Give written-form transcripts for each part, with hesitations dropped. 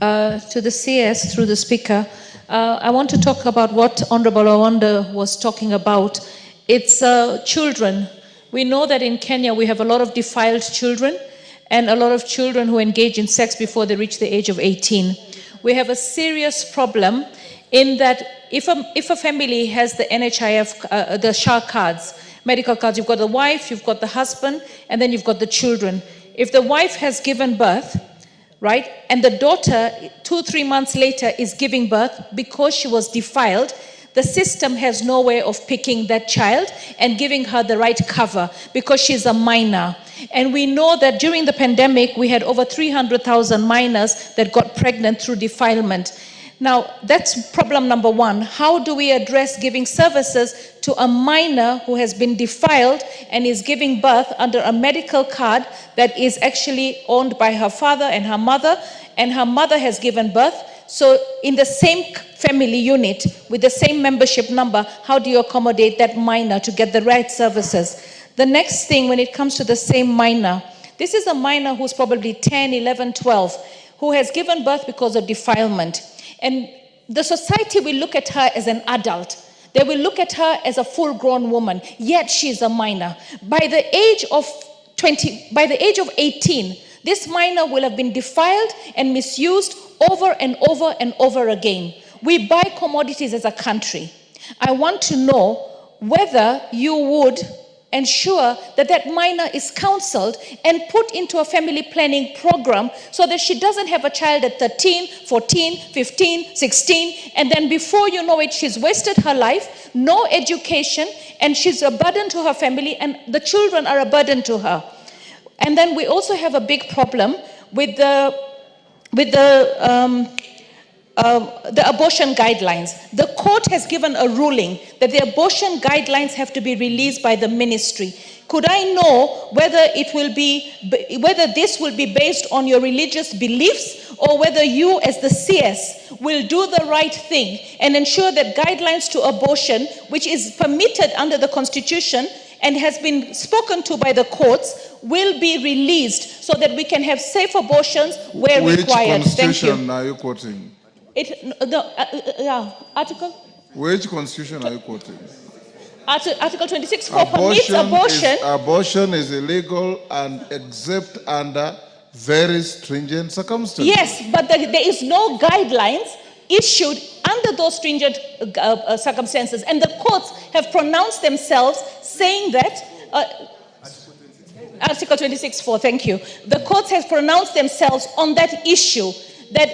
To the CS through the speaker. I want to talk about what Honorable Awanda was talking about. It's children. We know that in Kenya we have a lot of defiled children and a lot of children who engage in sex before they reach the age of 18. We have a serious problem in that if a family has the NHIF, the SHA cards, medical cards, you've got the wife, you've got the husband, and then you've got the children. If the wife has given birth, right, and the daughter 2-3 months later is giving birth because she was defiled, the system has no way of picking that child and giving her the right cover because she's a minor. And we know that during the pandemic, we had over 300,000 minors that got pregnant through defilement. Now, that's problem number one. How do we address giving services to a minor who has been defiled and is giving birth under a medical card that is actually owned by her father and her mother has given birth? So in the same family unit with the same membership number, how do you accommodate that minor to get the right services? The next thing, when it comes to the same minor, this is a minor who's probably 10, 11, 12, who has given birth because of defilement. And the society will look at her as an adult. They will look at her as a full-grown woman, yet she's a minor. By the age of 18, this minor will have been defiled and misused over and over and over again. We buy commodities as a country. I want to know whether you would ensure that that minor is counseled and put into a family planning program so that she doesn't have a child at 13, 14, 15, 16, and then before you know it, she's wasted her life, no education, and she's a burden to her family, and the children are a burden to her. And then we also have a big problem with the abortion guidelines. The court has given a ruling that the abortion guidelines have to be released by the ministry. Could I know whether this will be based on your religious beliefs or whether you as the CS will do the right thing and ensure that guidelines to abortion, which is permitted under the Constitution and has been spoken to by the courts, will be released so that we can have safe abortions where required? Thank you. Which constitution are you quoting? Article? Which constitution are you quoting? Article 26(4) permits abortion. Abortion is illegal and except under very stringent circumstances. Yes, but there is no guidelines issued under those stringent circumstances. And the courts have pronounced themselves saying that... Article 26(4), thank you. The courts have pronounced themselves on that issue, that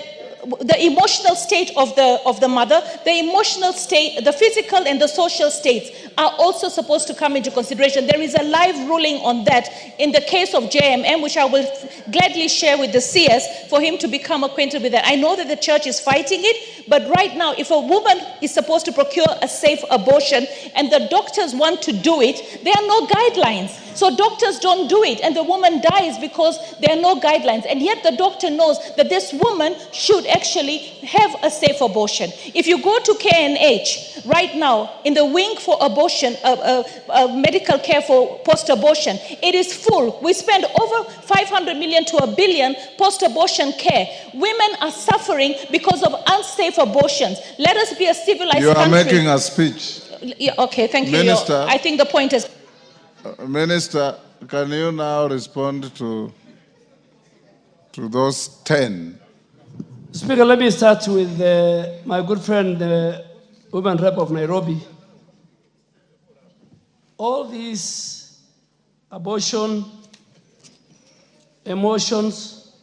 the emotional state of the mother, the emotional state, the physical and the social states are also supposed to come into consideration. There is a live ruling on that in the case of JMM, which I will gladly share with the CS for him to become acquainted with that. I know that the church is fighting it, but right now, if a woman is supposed to procure a safe abortion and the doctors want to do it, there are no guidelines. So doctors don't do it, and the woman dies because there are no guidelines. And yet the doctor knows that this woman should actually have a safe abortion. If you go to KNH right now, in the wing for abortion, medical care for post-abortion, it is full. We spend over 500 million to $1 billion post-abortion care. Women are suffering because of unsafe abortions. Let us be a civilized country. You are making a speech. Yeah, okay, thank you. Minister, I think the point is... Minister, can you now respond to those 10? Speaker, let me start with my good friend, the woman rep of Nairobi. All these abortion, emotions,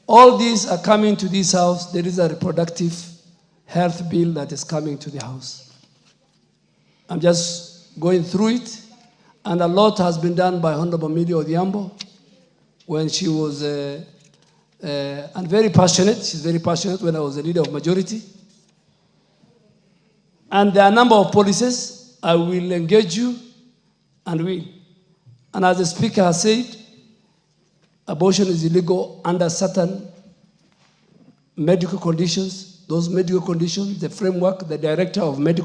all these are coming to this house. There is a reproductive health bill that is coming to the house. I'm just going through it, and a lot has been done by Honorable Mili Odhiambo when she was and very passionate. She's very passionate when I was the leader of majority. And there are a number of policies. I will engage you and will. And as the speaker has said, abortion is illegal under certain medical conditions. Those medical conditions, the framework, the director of medical